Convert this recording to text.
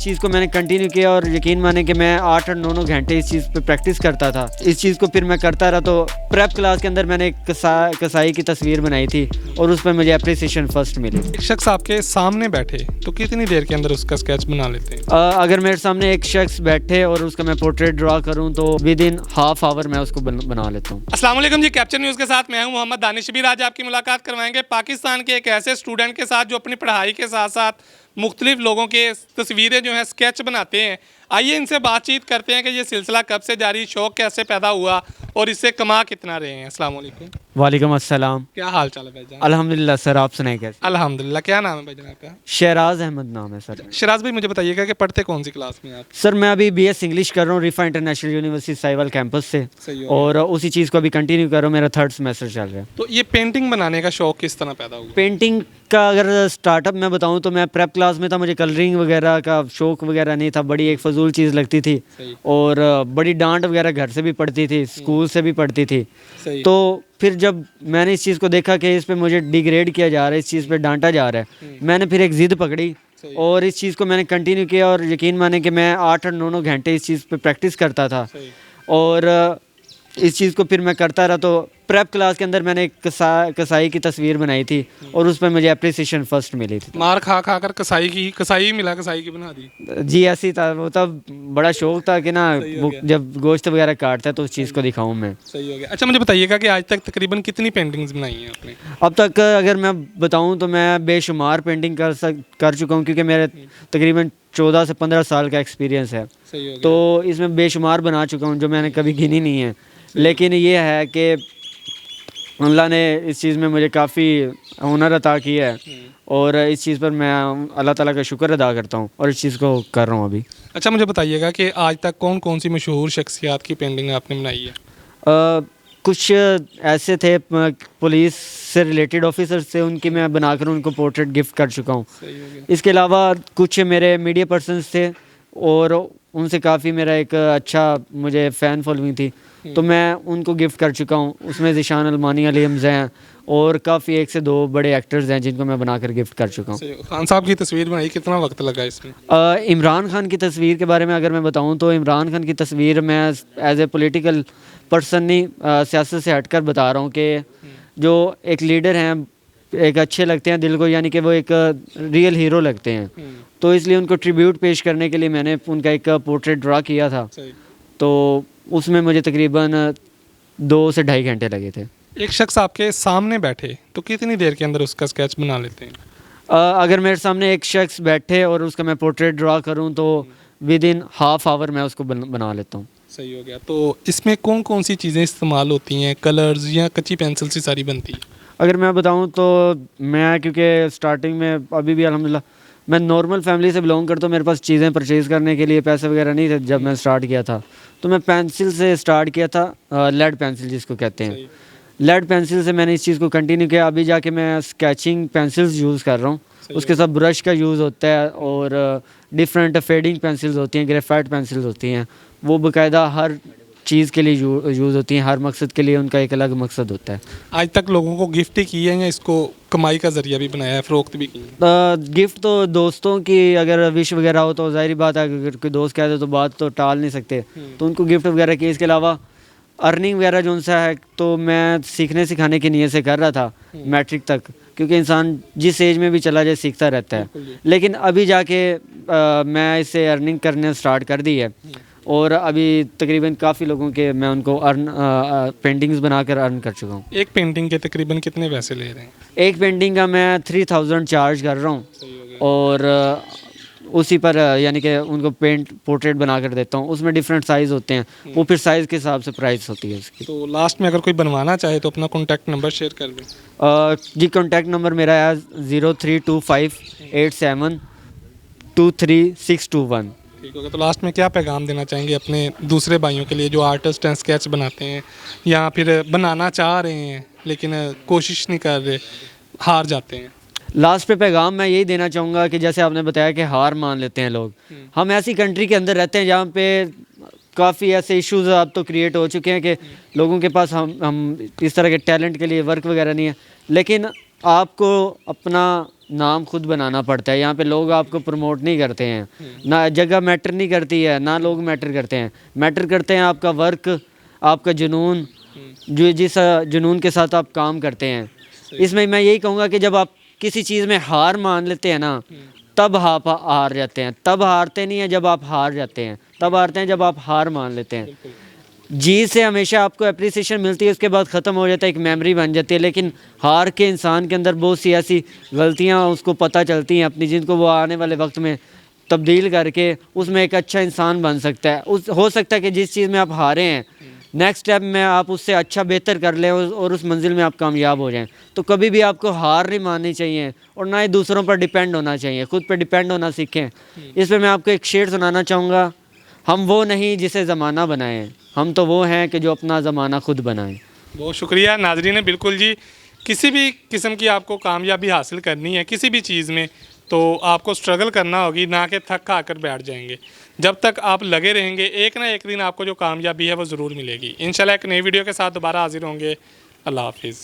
चीज़ को मैंने कंटिन्यू किया और यकीन माने कि मैं 8 और 9 घंटे इस चीज़ पे प्रैक्टिस करता था। इस चीज़ को फिर मैं करता रहा तो प्रेप क्लास के अंदर मैंने एक कसाई की तस्वीर बनाई थी और उस पर मुझे अप्रिसिएशन फर्स्ट मिली। एक शख्स आपके सामने बैठे तो कितनी देर के अंदर उसका स्केच बना लेते हैं? अगर मेरे सामने एक शख्स बैठे और उसका मैं पोर्ट्रेट ड्रा करूँ तो विद इन हाफ आवर मैं उसको बना लेता हूँ। अस्सलाम वालेकुम जी, कैप्चर न्यूज़ के साथ मैं हूं मोहम्मद दानिशबीर। आज आपकी मुलाकात करवाएंगे पाकिस्तान के एक ऐसे स्टूडेंट के साथ जो अपनी पढ़ाई के साथ साथ मुख्तलिफ लोगों के तस्वीरें जो हैं स्केच बनाते हैं। आइए इनसे बातचीत करते हैं कि ये सिलसिला कब से जारी, शौक़ कैसे पैदा हुआ और इससे कमा कितना रहे हैं। अस्सलाम वालेकुम। वालेकुम अस्सलाम। क्या हाल चाल है भाईजान? अल्हम्दुलिल्लाह सर, आप सुनाए कैसे? अल्हम्दुलिल्लाह। क्या नाम है भाईजान आपका? शहराज अहमद नाम है सर। शराज भाई, मुझे बताइएगा कि पढ़ते कौन सी क्लास में आप? सर मैं अभी BS इंग्लिश कर रहा हूँ रिफा इंटरनेशनल यूनिवर्सिटी साहिवाल कैंपस से सही हो। और उसी चीज़ को अभी कंटिन्यू कर रहा हूँ। मेरा 3rd सेमेस्टर चल रहा है। तो ये पेंटिंग बनाने का शौक़ किस तरह पैदा हुआ? पेंटिंग का अगर स्टार्टअप मैं बताऊं तो मैं प्रेप क्लास में था, मुझे कलरिंग वगैरह का शौक वगैरह नहीं था, बड़ी एक फजूल चीज़ लगती थी सही। और बड़ी डांट वगैरह घर से भी पड़ती थी, स्कूल से भी पड़ती थी। सही। तो फिर जब मैंने इस चीज़ को देखा कि इस पे मुझे डिग्रेड किया जा रहा है, इस चीज़ पे डांटा जा रहा है, मैंने फिर एक ज़िद पकड़ी और इस चीज़ को मैंने कंटिन्यू किया और यकीन माने कि मैं 8 और 9 घंटे इस चीज़ पे प्रैक्टिस करता था सही। और इस चीज़ को फिर मैं करता रहा तो प्रेप क्लास के अंदर मैंने एक कसाई की तस्वीर बनाई थी और उस पर मुझे अप्रिसिएशन फर्स्ट मिली थी। मार खा खा कर कसाई मिला, कसाई की बना दी। जी ऐसी था, वो तब बड़ा शौक था कि ना सही हो वो गया। जब गोश्त वगैरह काटता है तो उस चीज़ को दिखाऊं मैं। सही हो गया। अच्छा, मुझे बताइएगा कि आज तक तकरीबन कितनी पेंटिंग्स बनाई हैं आपने? अब तक अगर मैं बताऊं तो मैं बेशुमार पेंटिंग कर चुका हूं क्योंकि मेरे तकरीबन 14 से 15 साल का एक्सपीरियंस है। सही हो गया। तो इसमें बेशुमार बना चुका हूं जो मैंने कभी गिनी नहीं है। लेकिन ये है कि अल्लाह ने इस चीज़ में मुझे काफ़ी हुनर अता किया है और इस चीज़ पर मैं अल्लाह ताला का शुक्र अदा करता हूँ और इस चीज़ को कर रहा हूँ अभी। अच्छा, मुझे बताइएगा कि आज तक कौन कौन सी मशहूर शख्सियात की पेंटिंग आपने बनाई है? कुछ ऐसे थे पुलिस से रिलेटेड ऑफिसर्स थे, उनकी मैं बनाकर उनको पोर्ट्रेट गिफ्ट कर चुका हूँ। सही हो गया। इसके अलावा कुछ मेरे मीडिया पर्सन्स थे और उनसे काफ़ी मेरा एक अच्छा मुझे फ़ैन फॉलोइंग थी तो मैं उनको गिफ्ट कर चुका हूँ। उसमें ज़िशान अलमानी, अली हमज़ा हैं और काफ़ी 1 से 2 बड़े एक्टर्स हैं जिनको मैं बनाकर गिफ्ट कर चुका हूँ। सही हो। खान साहब की तस्वीर बनाई, कितना वक्त लगा इसमें? इमरान खान की तस्वीर के बारे में अगर मैं बताऊं तो इमरान खान की तस्वीर मैं एज ए पॉलिटिकल पर्सन नहीं, सियासत से हटकर बता रहा हूं कि जो एक लीडर हैं, एक अच्छे लगते हैं दिल को, यानी कि वो एक रियल हीरो लगते हैं। तो इसलिए उनको ट्रिब्यूट पेश करने के लिए मैंने उनका एक पोर्ट्रेट ड्रा किया था। सही। तो उसमें मुझे तकरीबन 2 से ढाई घंटे लगे थे। एक शख्स आपके सामने बैठे तो कितनी देर के अंदर उसका स्केच बना लेते हैं? अगर मेरे सामने एक शख्स बैठे और उसका मैं पोर्ट्रेट ड्रा करूं तो विद इन हाफ आवर मैं उसको बना लेता हूं। सही हो गया। तो इसमें कौन कौन सी चीज़ें इस्तेमाल होती हैं? कलर्स या कच्ची पेंसिल से सारी बनती है? अगर मैं बताऊं तो मैं क्योंकि स्टार्टिंग में अभी भी अल्हम्दुलिल्लाह मैं नॉर्मल फैमिली से बिलोंग करता हूँ, मेरे पास चीज़ें परचेज़ करने के लिए पैसे वगैरह नहीं थे जब मैं स्टार्ट किया था, तो मैं पेंसिल से स्टार्ट किया था, लेड पेंसिल जिसको कहते हैं। लेड पेंसिल से मैंने इस चीज़ को कंटिन्यू किया। अभी जाके मैं स्केचिंग पेंसिल्स यूज़ कर रहा हूँ, उसके साथ ब्रश का यूज़ होता है और डिफरेंट फेडिंग पेंसिल्स होती हैं, ग्रेफाइट पेंसिल्स होती हैं, वो बाकायदा हर चीज़ के लिए यूज़ होती हैं, हर मकसद के लिए उनका एक अलग मकसद होता है। आज तक लोगों को गिफ्ट ही की है या इसको कमाई का जरिया भी बनाया है, फ़रोख्त भी की है? गिफ्ट तो दोस्तों की अगर विश वगैरह हो तो ज़ाहिर बात है, अगर कोई दोस्त कहते तो बात तो टाल नहीं सकते, तो उनको गिफ्ट वगैरह की। इसके अलावा अर्निंग वगैरह जो उनसा है तो मैं सीखने सिखाने की नीयत से कर रहा था मैट्रिक तक, क्योंकि इंसान जिस एज में भी चला जाए सीखता रहता है। लेकिन अभी जाके मैं इससे अर्निंग करने स्टार्ट कर दी है और अभी तकरीबन काफ़ी लोगों के मैं उनको पेंटिंग्स बनाकर अर्न कर चुका हूँ। एक पेंटिंग के तकरीबन कितने पैसे ले रहे हैं? एक पेंटिंग का मैं 3000 चार्ज कर रहा हूँ और उसी पर यानी कि उनको पोर्ट्रेट बना कर देता हूँ। उसमें डिफरेंट साइज़ होते हैं, वो फिर साइज़ के हिसाब से प्राइस होती है उसकी। तो लास्ट में अगर कोई बनवाना चाहे तो अपना कॉन्टैक्ट नंबर शेयर कर दें। जी कॉन्टैक्ट नंबर मेरा है 032587232621। ठीक होगा। तो लास्ट में क्या पैगाम देना चाहेंगे अपने दूसरे भाइयों के लिए जो आर्टिस्ट हैं, स्केच बनाते हैं या फिर बनाना चाह रहे हैं लेकिन कोशिश नहीं कर रहे, हार जाते हैं? लास्ट पे पैगाम मैं यही देना चाहूँगा कि जैसे आपने बताया कि हार मान लेते हैं लोग, हम ऐसी कंट्री के अंदर रहते हैं जहाँ पे काफ़ी ऐसे इश्यूज अब तो क्रिएट हो चुके हैं कि लोगों के पास हम इस तरह के टैलेंट के लिए वर्क वगैरह नहीं है। लेकिन आपको अपना नाम खुद बनाना पड़ता है। यहाँ पे लोग आपको प्रमोट नहीं करते हैं, ना जगह मैटर नहीं करती है, ना लोग मैटर करते हैं। मैटर करते हैं आपका वर्क, आपका जुनून, जो जिस जुनून के साथ आप काम करते हैं। इसमें मैं यही कहूँगा कि जब आप किसी चीज़ में हार मान लेते हैं ना, तब आप हार जाते हैं। तब हारते नहीं हैं जब आप हार जाते हैं, तब हारते हैं जब आप हार मान लेते हैं। जीत से हमेशा आपको अप्रिसिएशन मिलती है, उसके बाद ख़त्म हो जाता है, एक मेमोरी बन जाती है। लेकिन हार के इंसान के अंदर बहुत सी ऐसी गलतियां उसको पता चलती हैं अपनी, जिनको वो आने वाले वक्त में तब्दील करके उसमें एक अच्छा इंसान बन सकता है। उस हो सकता है कि जिस चीज़ में आप हारे हैं, नेक्स्ट स्टेप में आप उससे अच्छा बेहतर कर लें और उस मंजिल में आप कामयाब हो जाएं। तो कभी भी आपको हार नहीं माननी चाहिए और ना ही दूसरों पर डिपेंड होना चाहिए, खुद पर डिपेंड होना सीखें। इस पर मैं आपको एक शेर सुनाना चाहूँगा। हम वो नहीं जिसे ज़माना बनाए, हम तो वो हैं कि जो अपना ज़माना खुद बनाएं। बहुत शुक्रिया नाजरीन। बिल्कुल जी, किसी भी किस्म की आपको कामयाबी हासिल करनी है किसी भी चीज़ में, तो आपको स्ट्रगल करना होगी, ना कि थक खा कर बैठ जाएंगे। जब तक आप लगे रहेंगे, एक ना एक दिन आपको जो कामयाबी है वो ज़रूर मिलेगी। इंशाल्लाह एक नई वीडियो के साथ दोबारा हाजिर होंगे। अल्लाह हाफिज़।